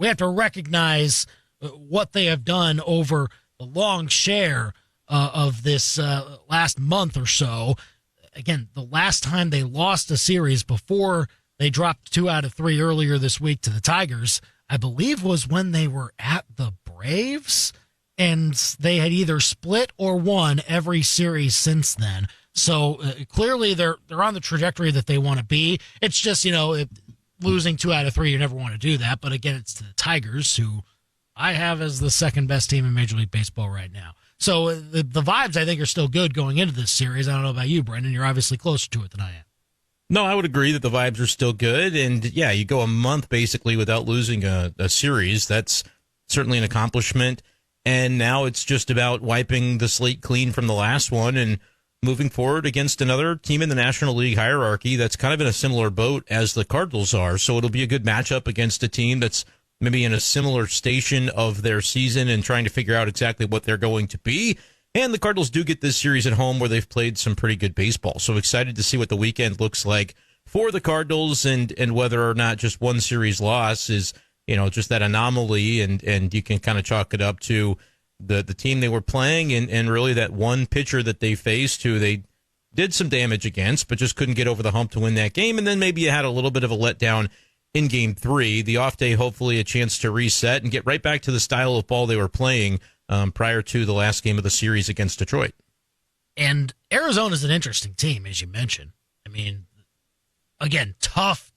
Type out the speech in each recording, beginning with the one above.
we have to recognize what they have done over the long share of this last month or so. Again, the last time they lost a series before they dropped 2 out of 3 earlier this week to the Tigers, I believe was when they were at the Braves, and they had either split or won every series since then. So clearly they're on the trajectory that they want to be. It's just, losing 2 out of 3, you never want to do that. But again, it's the Tigers, who I have as the second best team in Major League Baseball right now. So the vibes, I think, are still good going into this series. I don't know about you, Brenden. You're obviously closer to it than I am. No, I would agree that the vibes are still good. And, yeah, you go a month basically without losing a series. That's certainly an accomplishment. And now it's just about wiping the slate clean from the last one and moving forward against another team in the National League hierarchy that's kind of in a similar boat as the Cardinals are. So it'll be a good matchup against a team that's maybe in a similar station of their season and trying to figure out exactly what they're going to be. And the Cardinals do get this series at home where they've played some pretty good baseball. So excited to see what the weekend looks like for the Cardinals and whether or not just one series loss is, just that anomaly and you can kind of chalk it up to the team they were playing and really that one pitcher that they faced who they did some damage against but just couldn't get over the hump to win that game. And then maybe you had a little bit of a letdown in Game 3. The off day, hopefully a chance to reset and get right back to the style of ball they were playing prior to the last game of the series against Detroit. And Arizona's an interesting team, as you mentioned. I mean, again, tough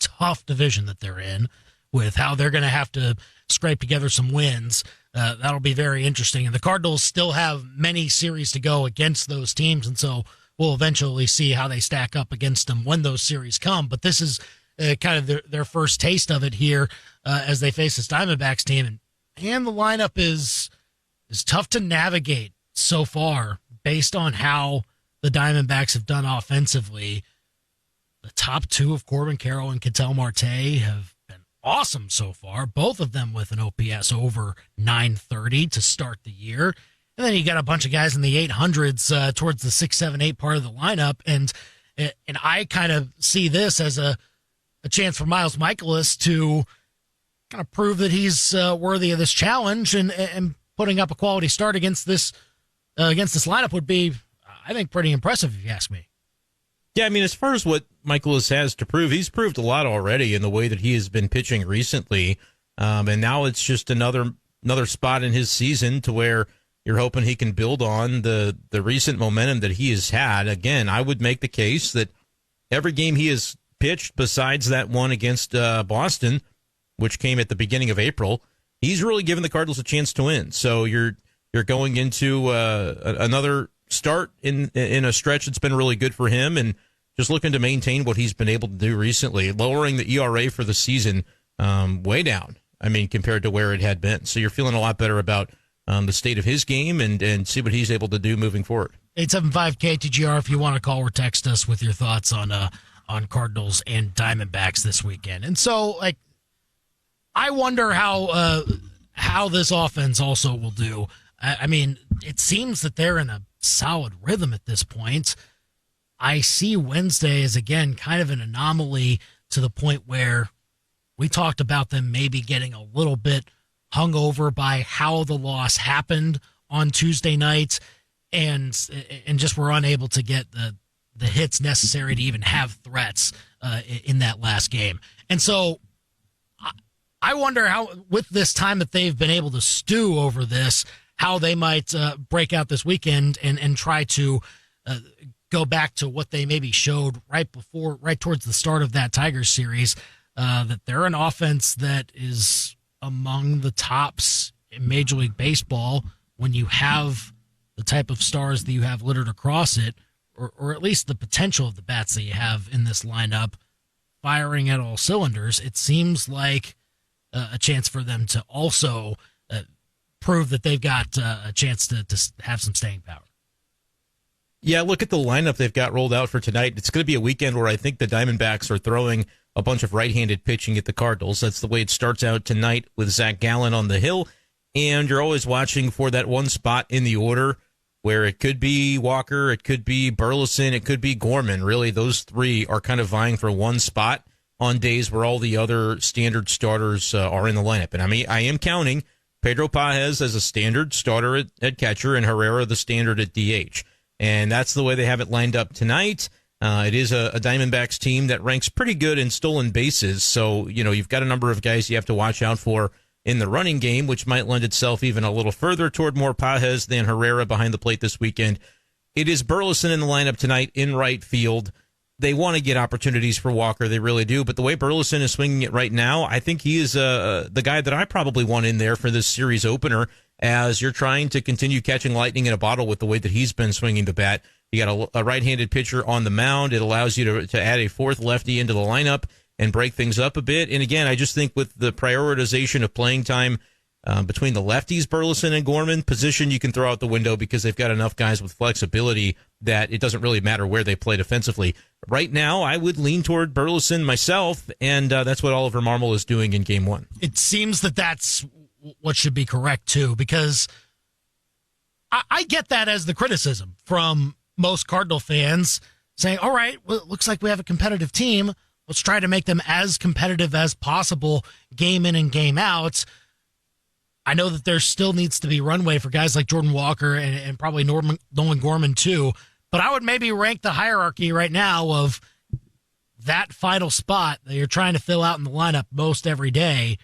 division that they're in with how they're going to have to scrape together some wins. That'll be very interesting. And the Cardinals still have many series to go against those teams, and so we'll eventually see how they stack up against them when those series come. But this is kind of their first taste of it here as they face this Diamondbacks team. And the lineup is tough to navigate so far based on how the Diamondbacks have done offensively. The top two of Corbin Carroll and Ketel Marte have been awesome so far, both of them with an OPS over 930 to start the year. And then you got a bunch of guys in the 800s towards the 6, 7, 8 part of the lineup. And I kind of see this as a chance for Miles Mikolas to kind of prove that he's worthy of this challenge, and putting up a quality start against this lineup would be, I think, pretty impressive if you ask me. Yeah, I mean, as far as what Mikolas has to prove, he's proved a lot already in the way that he has been pitching recently, and now it's just another spot in his season to where you're hoping he can build on the recent momentum that he has had. Again, I would make the case that every game he has pitched besides that one against Boston, which came at the beginning of April, he's really given the Cardinals a chance to win. So you're going into another start in a stretch that's been really good for him, and just looking to maintain what he's been able to do recently, lowering the ERA for the season way down, I mean, compared to where it had been. So you're feeling a lot better about the state of his game and see what he's able to do moving forward. 875-KTGR if you want to call or text us with your thoughts on Cardinals and Diamondbacks this weekend. And so, I wonder how this offense also will do. I mean, it seems that they're in a solid rhythm at this point. I see Wednesday as, again, kind of an anomaly to the point where we talked about them maybe getting a little bit hungover by how the loss happened on Tuesday night and just were unable to get the hits necessary to even have threats in that last game. And so I wonder how, with this time that they've been able to stew over this, how they might break out this weekend and try to go back to what they maybe showed right towards the start of that Tigers series, that they're an offense that is among the tops in Major League Baseball when you have the type of stars that you have littered across it, or at least the potential of the bats that you have in this lineup firing at all cylinders. It seems like a chance for them to also prove that they've got a chance to have some staying power. Yeah, look at the lineup they've got rolled out for tonight. It's going to be a weekend where I think the Diamondbacks are throwing a bunch of right-handed pitching at the Cardinals. That's the way it starts out tonight with Zach Gallen on the hill. And you're always watching for that one spot in the order where it could be Walker, it could be Burleson, it could be Gorman. Really, those three are kind of vying for one spot on days where all the other standard starters are in the lineup. And I am counting Pedro Pagés as a standard starter at catcher and Herrera the standard at DH. And that's the way they have it lined up tonight. It is a Diamondbacks team that ranks pretty good in stolen bases. So, you've got a number of guys you have to watch out for in the running game, which might lend itself even a little further toward more Pagés than Herrera behind the plate this weekend. It is Burleson in the lineup tonight in right field. They want to get opportunities for Walker. They really do. But the way Burleson is swinging it right now, I think he is the guy that I probably want in there for this series opener as you're trying to continue catching lightning in a bottle with the way that he's been swinging the bat. You got a right-handed pitcher on the mound. It allows you to add a fourth lefty into the lineup and break things up a bit. And again, I just think with the prioritization of playing time between the lefties, Burleson and Gorman, position you can throw out the window because they've got enough guys with flexibility that it doesn't really matter where they play defensively. Right now, I would lean toward Burleson myself, and that's what Oliver Marmol is doing in Game 1. It seems that's what should be correct, too, because I get that as the criticism from most Cardinal fans saying, all right, well, it looks like we have a competitive team. Let's try to make them as competitive as possible, game in and game out. I know that there still needs to be runway for guys like Jordan Walker and probably Nolan Gorman too, but I would maybe rank the hierarchy right now of that final spot that you're trying to fill out in the lineup most every day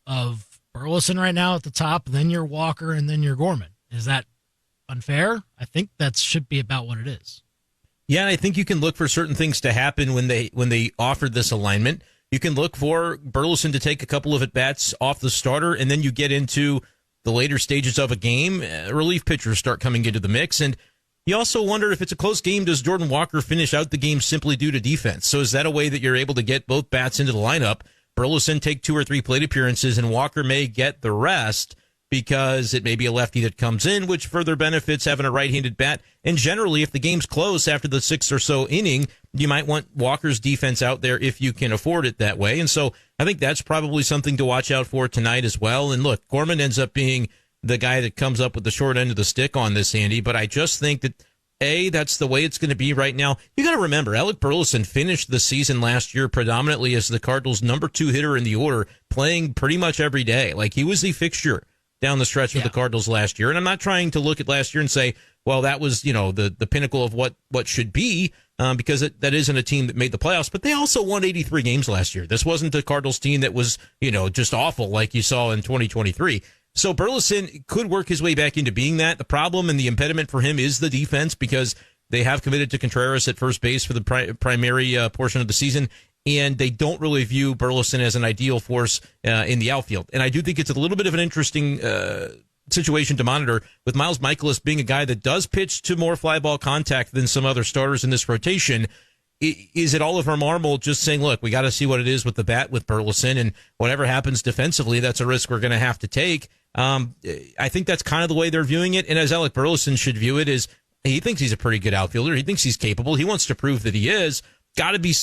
of Burleson right now at the top, then your Walker, and then your Gorman. Is that unfair? I think that should be about what it is. Yeah, I think you can look for certain things to happen when they offered this alignment. You can look for Burleson to take a couple of at-bats off the starter, and then you get into the later stages of a game, relief pitchers start coming into the mix. And you also wonder if it's a close game, does Jordan Walker finish out the game simply due to defense? So is that a way that you're able to get both bats into the lineup? Burleson take 2 or 3 plate appearances, and Walker may get the rest because it may be a lefty that comes in, which further benefits having a right-handed bat. And generally, if the game's close after the 6th or so inning, you might want Walker's defense out there if you can afford it that way. And so I think that's probably something to watch out for tonight as well. And look, Gorman ends up being the guy that comes up with the short end of the stick on this, Andy. But I just think that, that's the way it's going to be right now. You got to remember, Alec Burleson finished the season last year predominantly as the Cardinals' number 2 hitter in the order, playing pretty much every day. Like, he was the fixture down the stretch with the Cardinals last year. And I'm not trying to look at last year and say, well, that was, the pinnacle of what should be, because that isn't a team that made the playoffs. But they also won 83 games last year. This wasn't the Cardinals team that was, just awful like you saw in 2023. So Burleson could work his way back into being that. The problem and the impediment for him is the defense, because they have committed to Contreras at first base for the primary portion of the season, and they don't really view Burleson as an ideal force in the outfield. And I do think it's a little bit of an interesting situation to monitor, with Miles Mikolas being a guy that does pitch to more fly ball contact than some other starters in this rotation. Is it Oliver Marmol just saying, look, we got to see what it is with the bat with Burleson, and whatever happens defensively, that's a risk we're going to have to take. I think that's kind of the way they're viewing it. And as Alec Burleson should view it, is he thinks he's a pretty good outfielder. He thinks he's capable. He wants to prove that he is. Got to be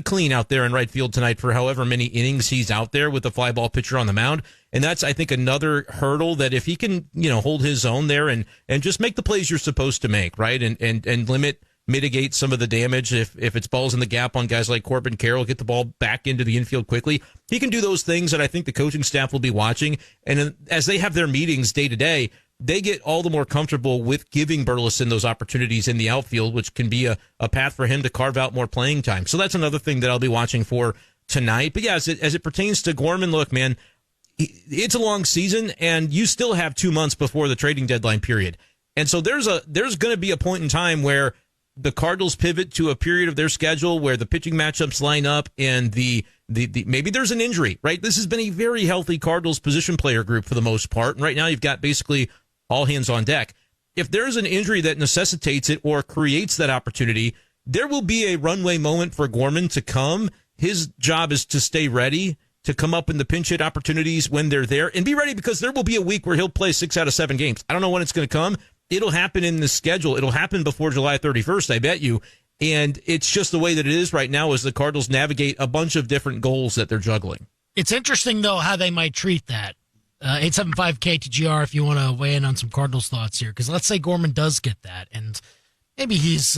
clean out there in right field tonight for however many innings he's out there with the fly ball pitcher on the mound. And that's, I think, another hurdle that if he can, hold his own there and just make the plays you're supposed to make, right? And mitigate some of the damage. If it's balls in the gap on guys like Corbin Carroll, get the ball back into the infield quickly. He can do those things that I think the coaching staff will be watching. And as they have their meetings day to day, they get all the more comfortable with giving Burleson those opportunities in the outfield, which can be a path for him to carve out more playing time. So that's another thing that I'll be watching for tonight. But yeah, as it pertains to Gorman, look, man, it's a long season, and you still have 2 months before the trading deadline period. And so there's going to be a point in time where the Cardinals pivot to a period of their schedule where the pitching matchups line up, and the maybe there's an injury, right? This has been a very healthy Cardinals position player group for the most part. And right now you've got basically all hands on deck. If there's an injury that necessitates it or creates that opportunity, there will be a runway moment for Gorman to come. His job is to stay ready, to come up in the pinch hit opportunities when they're there, and be ready, because there will be a week where he'll play 6 out of 7 games. I don't know when it's going to come. It'll happen in the schedule. It'll happen before July 31st, I bet you. And it's just the way that it is right now as the Cardinals navigate a bunch of different goals that they're juggling. It's interesting, though, how they might treat that. 875-KTGR if you want to weigh in on some Cardinals thoughts here. Because let's say Gorman does get that, and maybe he's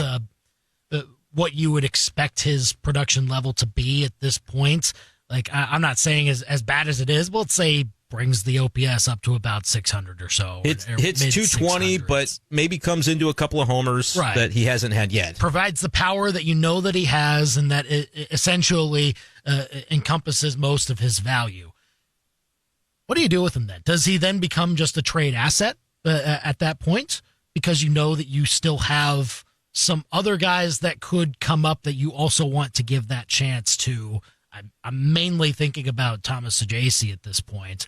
what you would expect his production level to be at this point. Like, I'm not saying as bad as it is, but let's say brings the OPS up to about 600 or so. Hits 220, but maybe comes into a couple of homers that he hasn't had yet. Provides the power that you know that he has, and that it essentially encompasses most of his value. What do you do with him then? Does he then become just a trade asset at that point? Because you know that you still have some other guys that could come up that you also want to give that chance to. I'm mainly thinking about Thomas Schaeffer at this point.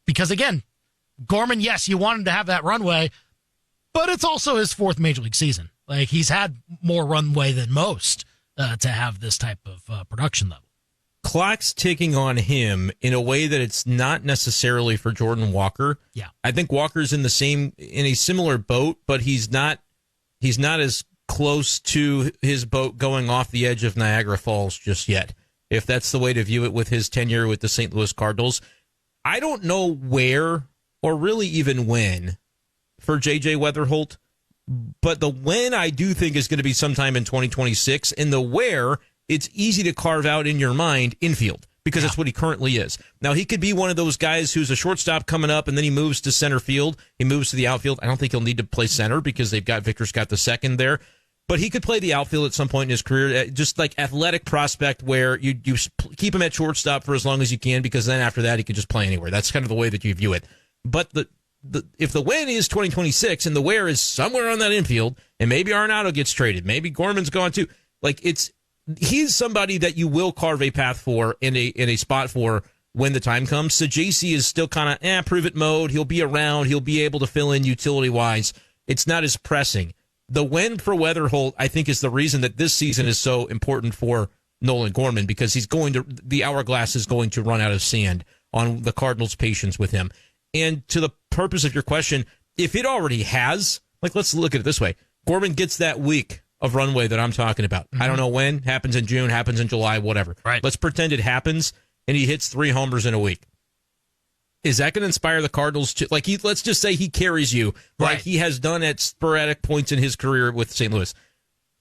Because, again, Gorman, yes, you want him to have that runway, but it's also his fourth major league season. Like, he's had more runway than most to have this type of production level. Clock's ticking on him in a way that it's not necessarily for Jordan Walker. Yeah. I think Walker's in a similar boat, but he's not as close to his boat going off the edge of Niagara Falls just yet, if that's the way to view it with his tenure with the St. Louis Cardinals. I don't know where or really even when for J.J. Weatherholt, but the when I do think is going to be sometime in 2026, and the where it's easy to carve out in your mind infield, because that's what he currently is. Now, he could be one of those guys who's a shortstop coming up, and then he moves to center field. He moves to the outfield. I don't think he'll need to play center because Victor Scott II there. But he could play the outfield at some point in his career, just like athletic prospect where you keep him at shortstop for as long as you can, because then after that he can just play anywhere. That's kind of the way that you view it. But if the when is 2026 and the where is somewhere on that infield, and maybe Arenado gets traded, maybe Gorman's gone too, like he's somebody that you will carve a path for in a spot for when the time comes. So JC is still kind of prove it mode. He'll be around. He'll be able to fill in utility wise. It's not as pressing. The win for Weatherholt, I think, is the reason that this season is so important for Nolan Gorman, because the hourglass is going to run out of sand on the Cardinals' patience with him. And to the purpose of your question, if it already has, like, let's look at it this way. Gorman gets that week of runway that I'm talking about. Mm-hmm. I don't know when. Happens in June, happens in July, whatever. Right. Let's pretend it happens, and he hits 3 homers in a week. Is that going to inspire the Cardinals to, let's just say he carries you like he has done at sporadic points in his career with St. Louis.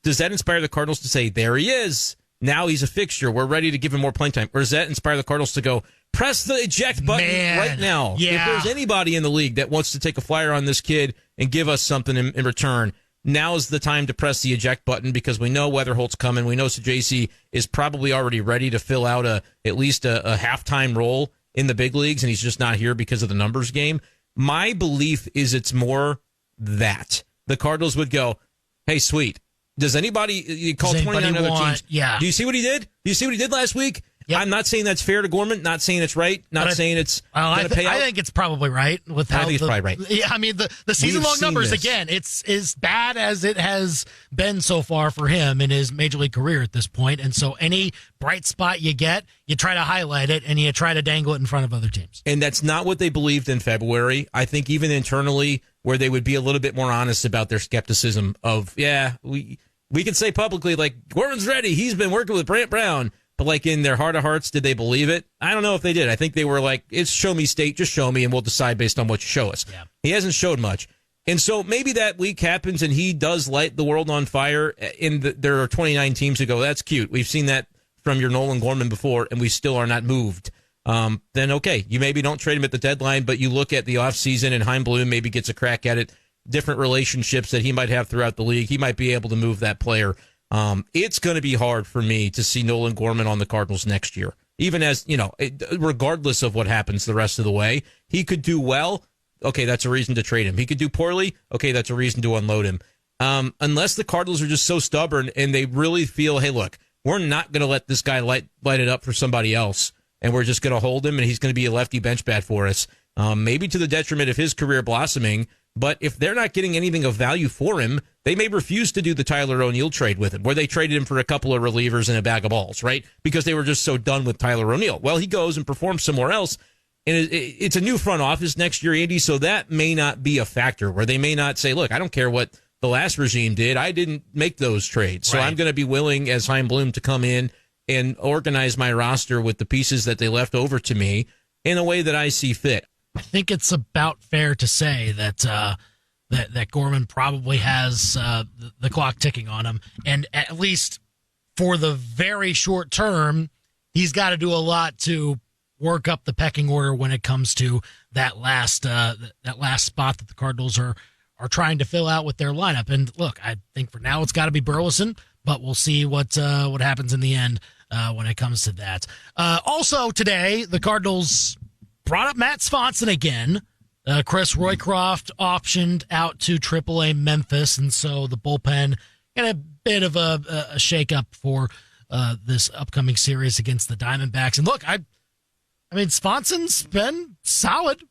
Does that inspire the Cardinals to say, there he is, now he's a fixture, we're ready to give him more playing time? Or does that inspire the Cardinals to go, press the eject button right now? Yeah. If there's anybody in the league that wants to take a flyer on this kid and give us something in return, now's the time to press the eject button, because we know Weatherholt's coming. We know JC is probably already ready to fill out at least a halftime role in the big leagues, and he's just not here because of the numbers game. My belief is it's more that the Cardinals would go, hey, sweet. Does anybody call 29 other teams? Yeah. Do you see what he did? Do you see what he did last week? Yep. I'm not saying that's fair to Gorman, not saying it's right, not saying it's going to pay out. I think it's probably right. I think it's probably right. Yeah, I mean, the season-long numbers, again, it's as bad as it has been so far for him in his Major League career at this point. And so any bright spot you get, you try to highlight it, and you try to dangle it in front of other teams. And that's not what they believed in February. I think even internally, where they would be a little bit more honest about their skepticism of, we can say publicly, like, Gorman's ready. He's been working with Brant Brown. But, like, in their heart of hearts, did they believe it? I don't know if they did. I think they were like, it's show me state, just show me, and we'll decide based on what you show us. Yeah. He hasn't showed much. And so maybe that week happens and he does light the world on fire. There are 29 teams who go, that's cute. We've seen that from your Nolan Gorman before, and we still are not moved. Then, okay, you maybe don't trade him at the deadline, but you look at the offseason and Chaim Bloom maybe gets a crack at it. Different relationships that he might have throughout the league. He might be able to move that player. It's going to be hard for me to see Nolan Gorman on the Cardinals next year, even as, regardless of what happens the rest of the way. He could do well. Okay, that's a reason to trade him. He could do poorly. Okay, that's a reason to unload him. Unless the Cardinals are just so stubborn and they really feel, hey, look, we're not going to let this guy light it up for somebody else, and we're just going to hold him, and he's going to be a lefty bench bat for us, maybe to the detriment of his career blossoming. But if they're not getting anything of value for him, they may refuse to do the Tyler O'Neill trade with him, where they traded him for a couple of relievers and a bag of balls, right? Because they were just so done with Tyler O'Neill. Well, he goes and performs somewhere else, and it's a new front office next year, Andy, so that may not be a factor, where they may not say, look, I don't care what the last regime did. I didn't make those trades, so I'm going to be willing, as Chaim Bloom, to come in and organize my roster with the pieces that they left over to me in a way that I see fit. I think it's about fair to say that that Gorman probably has the clock ticking on him. And at least for the very short term, he's got to do a lot to work up the pecking order when it comes to that last spot that the Cardinals are trying to fill out with their lineup. And look, I think for now it's got to be Burleson, but we'll see what happens in the end when it comes to that. Also today, the Cardinals brought up Matt Svanson again. Chris Roycroft optioned out to AAA Memphis, and so the bullpen got a bit of a shakeup for this upcoming series against the Diamondbacks. And look, I mean, Svanson's been solid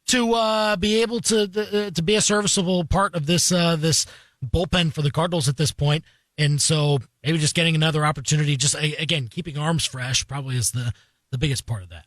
to be able to be a serviceable part of this bullpen for the Cardinals at this point. And so maybe just getting another opportunity, just again keeping arms fresh, probably is the biggest part of that.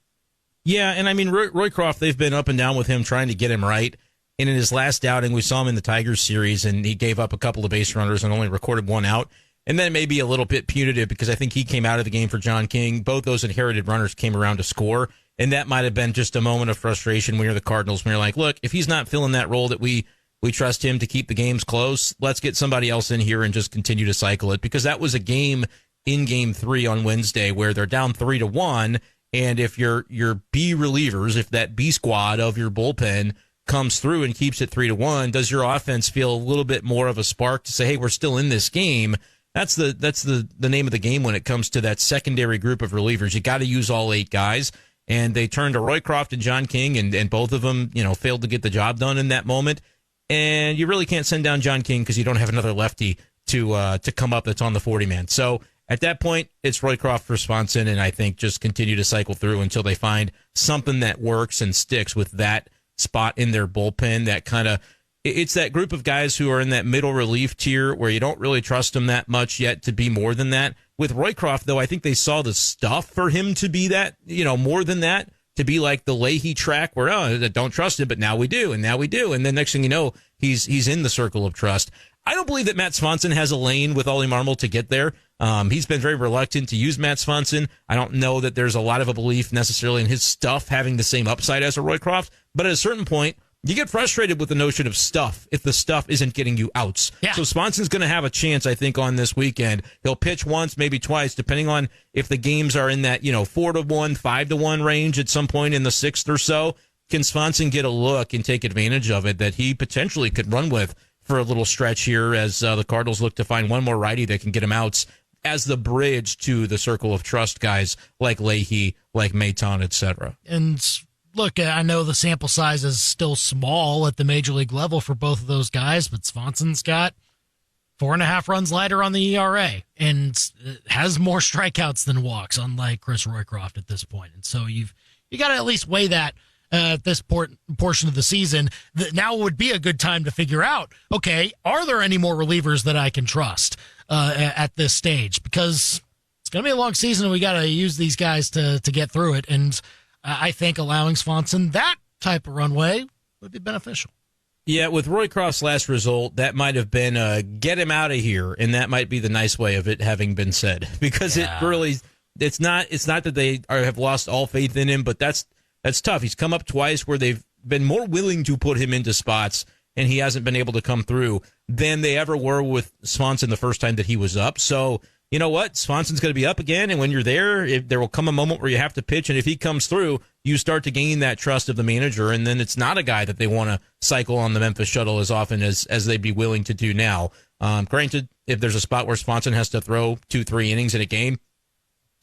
Yeah, and I mean, Roycroft, they've been up and down with him trying to get him right. And in his last outing, we saw him in the Tigers series, and he gave up a couple of base runners and only recorded one out. And then maybe a little bit punitive because I think he came out of the game for John King. Both those inherited runners came around to score, and that might have been just a moment of frustration when you're the Cardinals, when you're like, look, if he's not filling that role that we trust him to keep the games close, let's get somebody else in here and just continue to cycle it. Because that was a game in Game 3 on Wednesday where they're down 3-1, and if your B relievers, if that B squad of your bullpen comes through and keeps it 3-1, does your offense feel a little bit more of a spark to say, hey, we're still in this game? That's the name of the game when it comes to that secondary group of relievers. You got to use all 8 guys, and they turned to Roycroft and John King, and both of them, failed to get the job done in that moment. And you really can't send down John King because you don't have another lefty to come up that's on the 40-man. So at that point, it's Roycroft for Svanson, and I think just continue to cycle through until they find something that works and sticks with that spot in their bullpen. That kind of, it's that group of guys who are in that middle relief tier where you don't really trust them that much yet to be more than that. With Roycroft, though, I think they saw the stuff for him to be that, more than that, to be like the Leahy track where, I don't trust him, but now we do, and now we do. And then next thing you know, he's in the circle of trust. I don't believe that Matt Svanson has a lane with Ollie Marmol to get there. He's been very reluctant to use Matt Svanson. I don't know that there's a lot of a belief necessarily in his stuff having the same upside as a Roycroft, but at a certain point, you get frustrated with the notion of stuff if the stuff isn't getting you outs. Yeah. So Svanson's going to have a chance, I think, on this weekend. He'll pitch once, maybe twice, depending on if the games are in that 4-1, 5-1 range at some point in the 6th or so. Can Svanson get a look and take advantage of it that he potentially could run with for a little stretch here as the Cardinals look to find one more righty that can get him outs as the bridge to the circle of trust guys like Leahy, like Maton, etc. And look, I know the sample size is still small at the major league level for both of those guys, but Svanson's got 4.5 runs lighter on the ERA and has more strikeouts than walks, unlike Chris Roycroft at this point. And so you got to at least weigh that at this portion of the season. Now would be a good time to figure out, okay, are there any more relievers that I can trust at this stage? Because it's going to be a long season and we got to use these guys to get through it. And I think allowing Svanson that type of runway would be beneficial. Yeah, with Roycroft's last result, that might have been get him out of here, and that might be the nice way of it having been said. Because it really, it's not that they have lost all faith in him, but that's tough. He's come up twice where they've been more willing to put him into spots, and he hasn't been able to come through than they ever were with Svanson the first time that he was up. So, you know what? Svanson's going to be up again, and when you're there, there will come a moment where you have to pitch, and if he comes through, you start to gain that trust of the manager, and then it's not a guy that they want to cycle on the Memphis shuttle as often as they'd be willing to do now. Granted, if there's a spot where Svanson has to throw 2-3 innings in a game,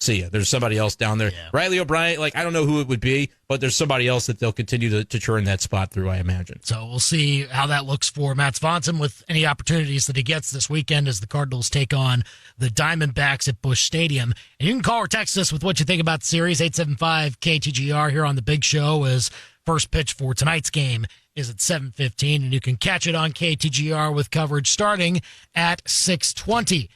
see ya. There's somebody else down there. Yeah. Riley O'Brien, I don't know who it would be, but there's somebody else that they'll continue to churn that spot through, I imagine. So we'll see how that looks for Matt Svanson with any opportunities that he gets this weekend as the Cardinals take on the Diamondbacks at Busch Stadium. And you can call or text us with what you think about the series, 875-KTGR here on The Big Show, as first pitch for tonight's game is at 7:15, and you can catch it on KTGR with coverage starting at 6:20.